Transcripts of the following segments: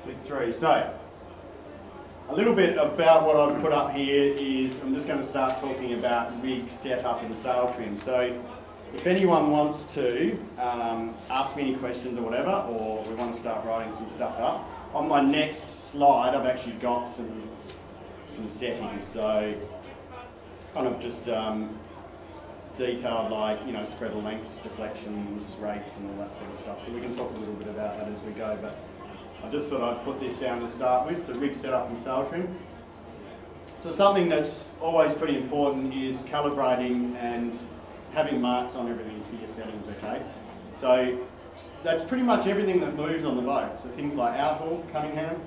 Click through. So, a little bit about what I've put up here is I'm just going to start talking about rig setup and sail trim. So, if anyone wants to ask me any questions or whatever, or we want to start writing some stuff up, on my next slide I've actually got some settings. So, kind of just detailed, like, you know, spreader lengths, deflections, rates and all that sort of stuff. So we can talk a little bit about that as we go, but I just thought I'd put this down to start with, so rig setup and sail trim. So something that's always pretty important is calibrating and having marks on everything for your settings, okay? So that's pretty much everything that moves on the boat. So things like outhaul, Cunningham,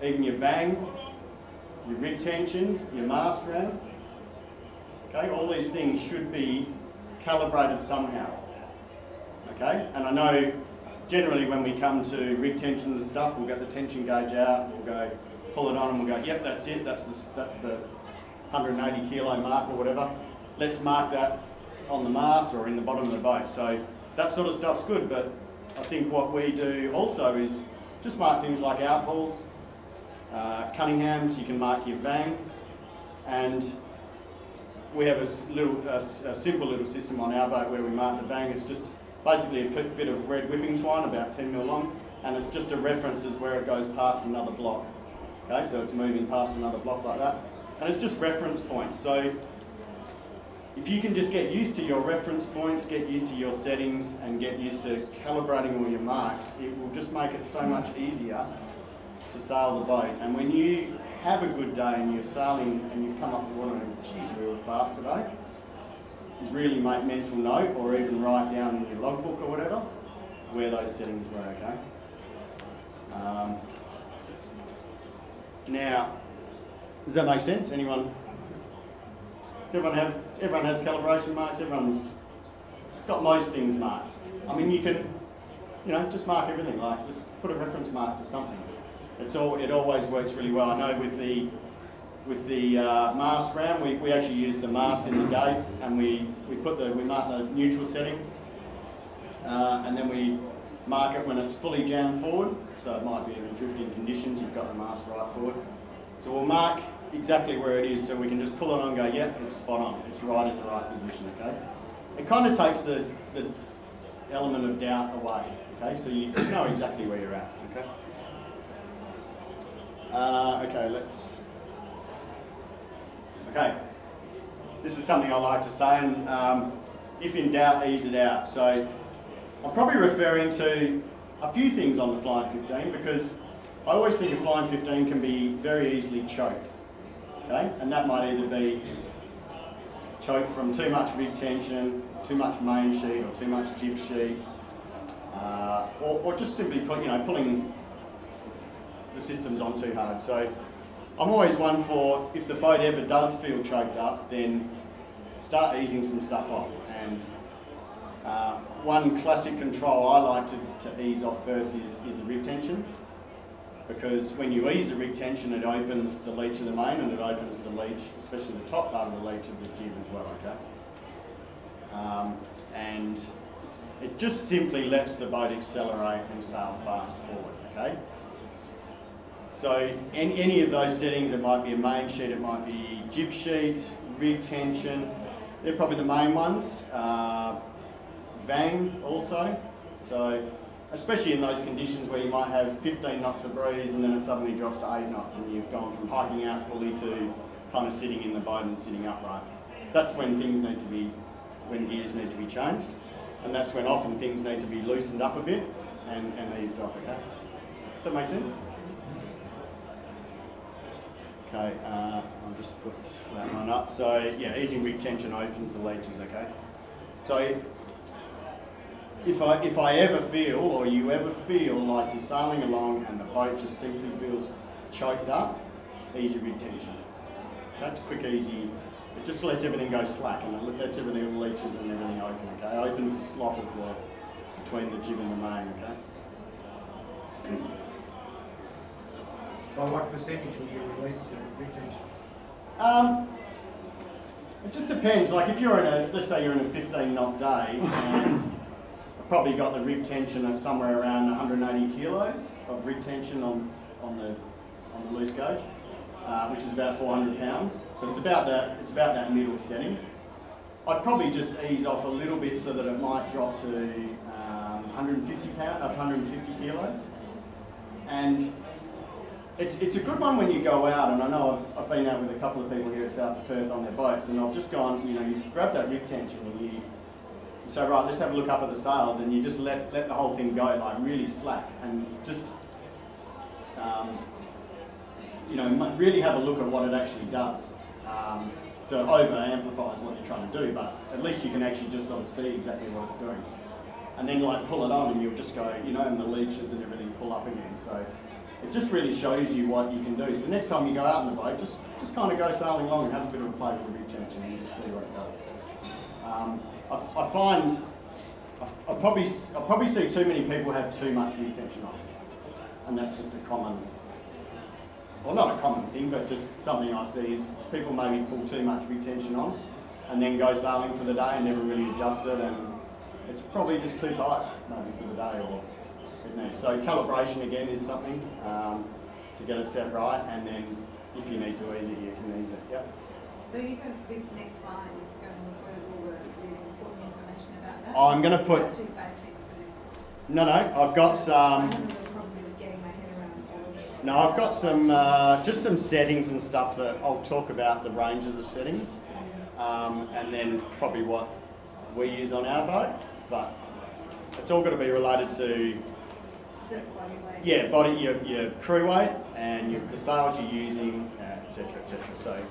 even your bang, your rig tension, your mast ram. Okay, all these things should be calibrated somehow. Okay, and I know generally when we come to rig tensions and stuff, we'll get the tension gauge out, we'll go pull it on and we'll go, yep, that's it, that's the 180 kilo mark or whatever. Let's mark that on the mast or in the bottom of the boat. So that sort of stuff's good, but I think what we do also is just mark things like outhauls, Cunninghams, you can mark your vang, and we have a simple little system on our boat where we mark the vang. It's just basically a bit of red whipping twine, about 10 mil long, and it's just a reference as where it goes past another block. Okay, so it's moving past another block like that, and it's just reference points. So if you can just get used to your reference points, get used to your settings, and get used to calibrating all your marks, it will just make it so much easier to sail the boat. And when you have a good day and you're sailing and you've come up the water and, geez, we were fast today, really make mental note or even write down in your logbook or whatever where those settings were, okay? Now, does that make sense? Anyone? Does everyone has calibration marks? Everyone's got most things marked. I mean, you can, you know, just mark everything, like just put a reference mark to something. It always works really well. I know with the mast ram, we actually use the mast in the gate, and we mark the neutral setting, and then we mark it when it's fully jammed forward. So it might be in drifting conditions, you've got the mast right forward. So we'll mark exactly where it is, so we can just pull it on and go, yep, it's spot on, it's right in the right position, okay? It kind of takes the element of doubt away, okay? So you know exactly where you're at, okay? Okay, this is something I like to say, and if in doubt, ease it out. So I'm probably referring to a few things on the Flying 15, because I always think a Flying 15 can be very easily choked, okay? And that might either be choked from too much rig tension, too much main sheet, or too much jib sheet, or just simply pulling the systems on too hard. So I'm always one for, if the boat ever does feel choked up, then start easing some stuff off. And one classic control I like to ease off first is the rig tension, because when you ease the rig tension, it opens the leech of the main, and it opens the leech, especially the top part of the leech of the jib as well, okay? And it just simply lets the boat accelerate and sail fast forward, okay? So any of those settings, it might be a main sheet, it might be jib sheet, rig tension, they're probably the main ones. Vang also, so especially in those conditions where you might have 15 knots of breeze and then it suddenly drops to 8 knots and you've gone from hiking out fully to kind of sitting in the boat and sitting upright. That's when when gears need to be changed, and that's when often things need to be loosened up a bit and eased off, okay? Does that make sense? Okay, I'll just put that one up. So yeah, easing rig tension opens the leeches, okay? So if I ever feel, or you ever feel like you're sailing along and the boat just simply feels choked up, ease your rig tension. That's quick, easy. It just lets everything go slack, and it lets everything, all the leeches and everything open, okay? It opens the slot between the jib and the main, okay? By what percentage will you release the rig tension? It just depends. Like if you're in let's say you're in a 15 knot day and a probably got the rib tension at somewhere around 180 kilos of rib tension on the loose gauge, which is about 400 pounds. So it's about that middle setting. I'd probably just ease off a little bit so that it might drop to 150 kilos. And it's a good one when you go out, and I know I've been out with a couple of people here at south of Perth on their boats, and I've just gone, you grab that rib tension and you say, right, let's have a look up at the sails, and you just let the whole thing go, like really slack, and just really have a look at what it actually does. So it over amplifies what you're trying to do, but at least you can actually just sort of see exactly what it's doing. And then like pull it on and you'll just go, and the leeches and everything pull up again. So it just really shows you what you can do. So next time you go out on the boat, just kind of go sailing along and have a bit of a play with the rib tension and just see what it does. I find I probably see too many people have too much rib tension on, and that's just a common, well, not a common thing, but just something I see is people maybe pull too much rib tension on and then go sailing for the day and never really adjust it, and it's probably just too tight maybe for the day, or so calibration again is something to get it set right, and then if you need to ease it, you can ease it. Yep. So you have this next slide is going to include all the important information about that? I'm going to put... Too basic for this. No, I've got some... I have a real problem with getting my head around it. No, I've got some, just some settings and stuff that I'll talk about, the ranges of settings, and then probably what we use on our boat, but it's all got to be related to... Body weight. Yeah, your crew weight and the sails you're using, etc., etc. So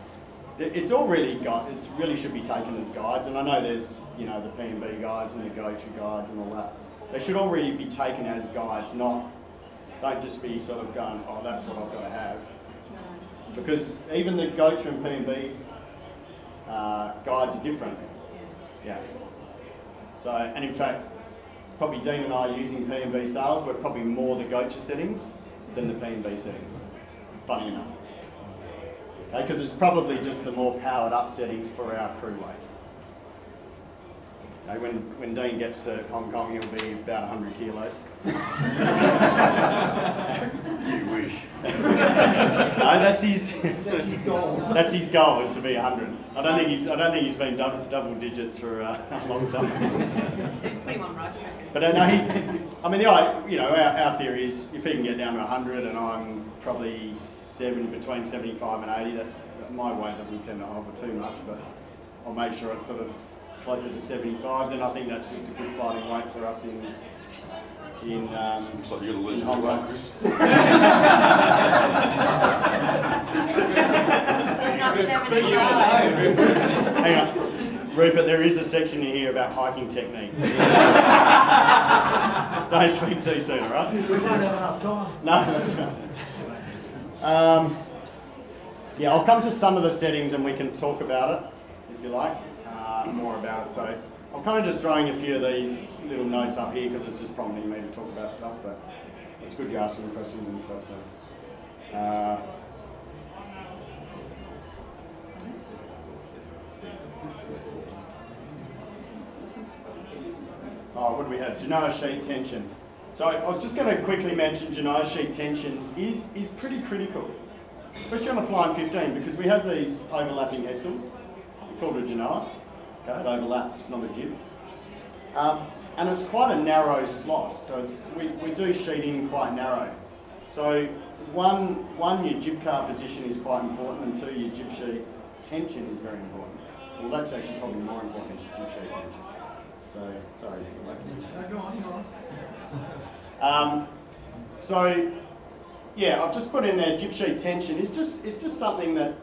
it's all really it really should be taken as guides. And I know there's the P&B guides and the go-to guides and all that. They should all really be taken as guides, don't just be sort of going, oh, that's what I've got to have. Because even the go-to and P&B guides are different. Yeah. So, and in fact, probably Dean and I are using P&B sails, we're probably more the go-to settings than the P&B settings, funny enough. Okay, because it's probably just the more powered up settings for our crew weight. Okay, when Dean gets to Hong Kong, he'll be about 100 kilos. You wish. No, that's his goal. That's his goal, is to be 100. I don't think he's been double digits for a long time. Put him on rice crackers. But no, our theory is if he can get down to 100 and I'm probably between 75 and 80, my weight doesn't tend to hover too much, but I'll make sure it's sort of closer to 75, then I think that's just a good fighting weight for us in so you're going to lose Hong Kong. Hang on. Rupert, there is a section in here about hiking technique. Don't speak too soon, all right? We don't have enough time. No, that's right. Yeah, I'll come to some of the settings and we can talk about it, if you like, more about it. So I'm kind of just throwing a few of these little notes up here because it's just prompting me to talk about stuff, but it's good you ask some questions and stuff. So. What do we have? Genoa sheet tension. So I was just going to quickly mention Genoa sheet tension is pretty critical, especially on a flying 15, because we have these overlapping head tools. We call it a Genoa. Okay, it overlaps, it's not a jib. And it's quite a narrow slot, so we do sheeting quite narrow. So one, your jib car position is quite important, and two, your jib sheet tension is very important. Well, that's actually probably more important than jib sheet tension. So, sorry. Go on. So, yeah, I've just put in there jib sheet tension. It's just something that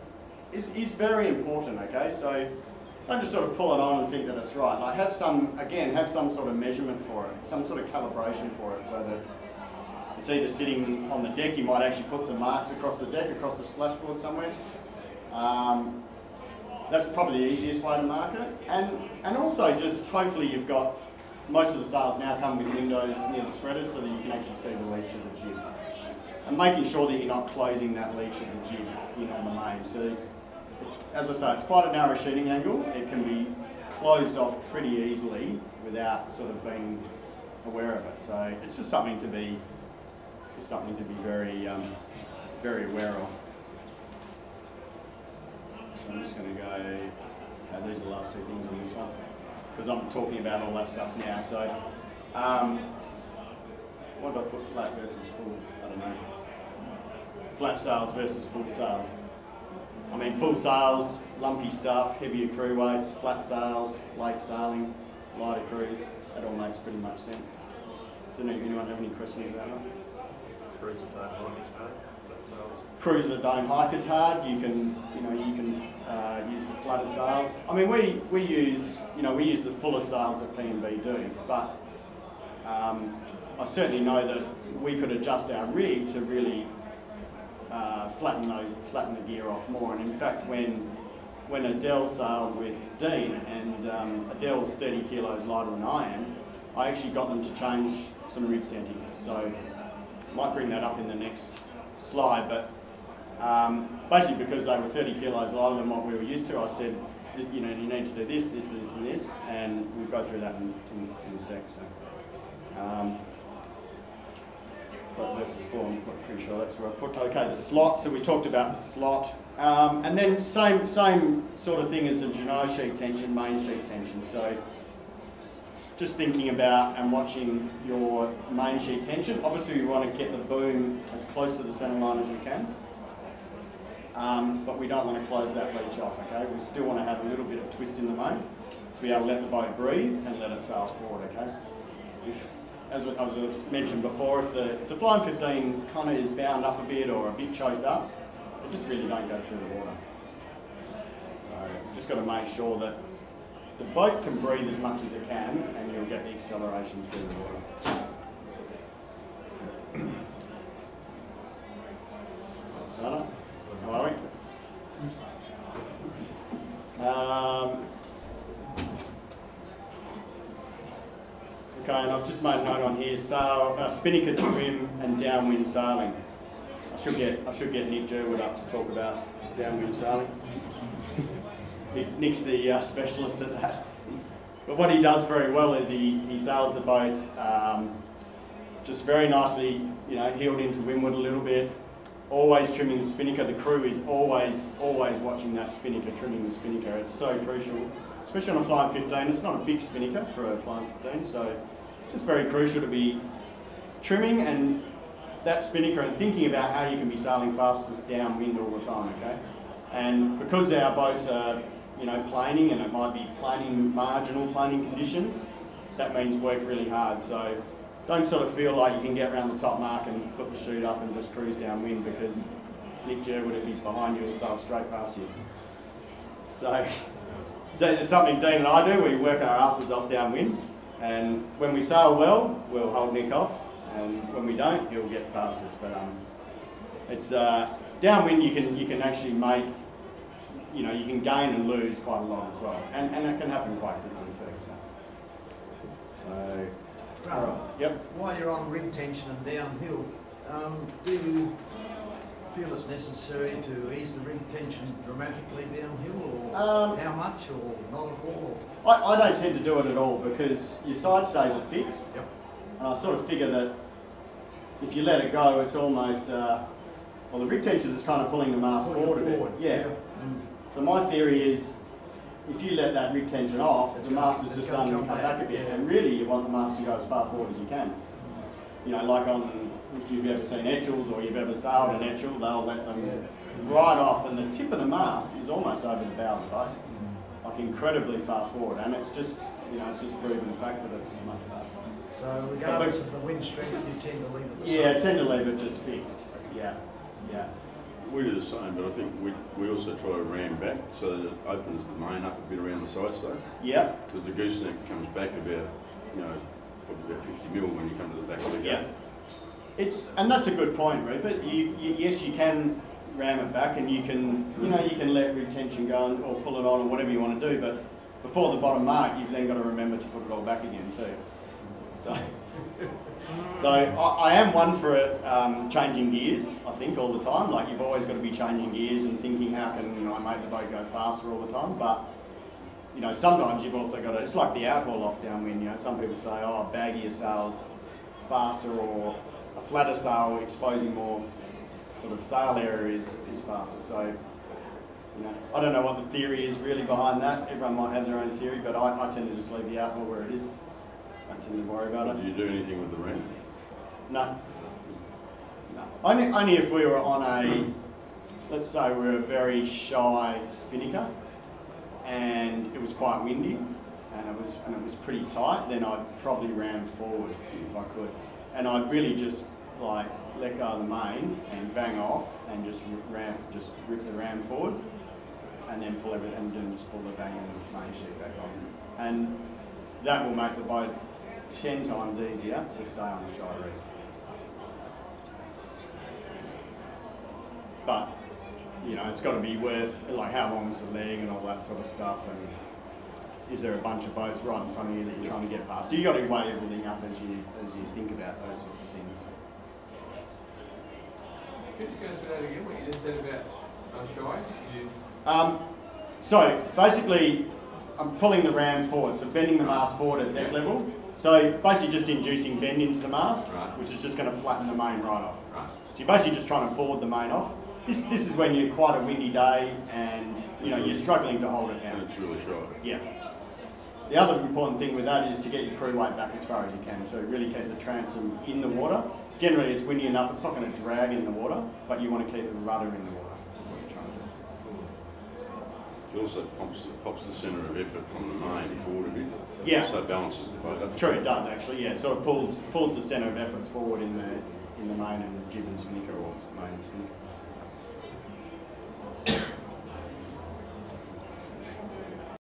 is very important, okay? So don't just sort of pull it on and think that it's right. Like have some sort of measurement for it, some sort of calibration for it, so that it's either sitting on the deck, you might actually put some marks across the deck, across the splashboard somewhere. That's probably the easiest way to mark it. And also just hopefully you've got, most of the sails now come with windows near the spreaders so that you can actually see the leach of the jib. And making sure that you're not closing that leach of the jib in on the main. So it's, as I say, it's quite a narrow sheeting angle. It can be closed off pretty easily without sort of being aware of it. So it's just something to be very very aware of. So I'm just going to go. Okay, these are the last two things on this one because I'm talking about all that stuff now. So what do I put? Flat versus full? I don't know. Flat sails versus full sails. I mean, full sails, lumpy stuff, heavier crew weights, flat sails, lake sailing, lighter crews. That all makes pretty much sense. Don't know if anyone have any questions about that. Crews that don't hike as hard, flat sails. Crews that don't hike as hard, you can use the flatter sails. I mean, we use the fuller sails that P&B do, but I certainly know that we could adjust our rig to really flatten the gear off more. And in fact, when Adele sailed with Dean, and Adele's 30 kilos lighter than I am, I actually got them to change some rig settings. So I might bring that up in the next slide, but basically because they were 30 kilos lighter than what we were used to, I said, you need to do this, this, this, and this, and we'll go through that in a sec. So. But this is four, I'm pretty sure that's where I put. Okay, the slot. So we talked about the slot, and then same sort of thing as the Janot sheet tension, main sheet tension. So just thinking about and watching your main sheet tension. Obviously, we want to get the boom as close to the centre line as we can, but we don't want to close that leech off. Okay, we still want to have a little bit of twist in the main to be able to let the boat breathe and let it sail forward. Okay. As I mentioned before, if the flying 15 kind of is bound up a bit or a bit choked up, it just really don't go through the water. So just got to make sure that the boat can breathe as much as it can, and you'll get the acceleration through the water. Sana, how are we? Okay, and I've just made a note on here. So spinnaker trim and downwind sailing. I should get Nick Jerwood up to talk about downwind sailing. Nick's the specialist at that. But what he does very well is he sails the boat just very nicely, heeled into windward a little bit. Always trimming the spinnaker. The crew is always watching that spinnaker, trimming the spinnaker. It's so crucial, especially on a flying 15. It's not a big spinnaker for a flying 15, so it's just very crucial to be trimming and that spinnaker and thinking about how you can be sailing fastest downwind all the time. Okay, and because our boats are planing, and it might be marginal planing conditions, that means work really hard. So don't sort of feel like you can get around the top mark and put the chute up and just cruise downwind, because Nick Jerwood, if he's behind you, will sail straight past you. So it's something Dean and I do. We work our asses off downwind, and when we sail well, we'll hold Nick off, and when we don't, he'll get past us. But it's downwind. You can actually make, you can gain and lose quite a lot as well, and it can happen quite quickly too. So. Right. Yep. While you're on rig tension and downhill, do you feel it's necessary to ease the rig tension dramatically downhill, or how much, or not at all? I don't tend to do it at all, because your side stays are fixed. Yep. And I sort of figure that if you let it go, it's almost, the rig tension is kind of pulling the mast forward a bit. Yeah. So my theory is, if you let that rig tension off, the mast is just starting to come back a bit, and really you want the mast to go as far forward as you can. Like if you've ever seen Etchels or you've ever sailed an Etchel, they'll let them right off, and the tip of the mast is almost over the bow of the boat, like incredibly far forward, and it's just, it's just proving the fact that it's much faster. So regardless of the wind strength, you tend to leave it the same? Yeah, I tend to leave it just fixed. Yeah. We do the same, but I think we also try to ram back so that it opens the main up a bit around the side stoke. Yeah. Because the gooseneck comes back about, probably about 50 mil when you come to the back of the gate. Yeah. And that's a good point, Rupert. Yes, you can ram it back, and you can, you can let rig tension go or pull it on or whatever you want to do, but before the bottom mark, you've then got to remember to put it all back again too. So I am one for changing gears, I think, all the time. Like, you've always got to be changing gears and thinking, how can I make the boat go faster all the time? But you know, sometimes you've also got to, it's like the outhaul off downwind, you know, some people say, oh, a baggier sail's faster, or a flatter sail exposing more sort of sail area is faster. So, you know, I don't know what the theory is really behind that. Everyone might have their own theory, but I tend to just leave the outhaul where it is. I don't tend to worry about it. Do you do anything with the ram? No. No. Only if we were on a, let's say we were a very shy spinnaker and it was quite windy and it was pretty tight, then I'd probably ram forward if I could. And I'd really just like let go of the main and bang off and just rip the ram forward and then pull everything and then just pull the bang and main sheet back on. And that will make the boat 10 times easier to stay on the shy reef. But, you know, it's got to be worth, like, how long is the leg and all that sort of stuff, and is there a bunch of boats right in front of you that you're trying to get past? So you've got to weigh everything up as you think about those sorts of things. Could you just go through that again, what you just said about shy? So basically, I'm pulling the ram forward, so bending the mast forward at deck level. So basically just inducing bend into the mast, which is just going to flatten the main right off. So you're basically just trying to board the main off. This is when you're quite a windy day and you know you're struggling to hold it down. It's really shy. Yeah. The other important thing with that is to get your crew weight back as far as you can. So really keep the transom in the water. Generally, it's windy enough; it's not going to drag in the water, but you want to keep the rudder in the water. That's what you're trying to do. It also pops the centre of effort from the main forward a bit. Yeah. So it balances the boat up. True, it does actually. Yeah. So it pulls the centre of effort forward in the main and jib and spinnaker or main and spinnaker.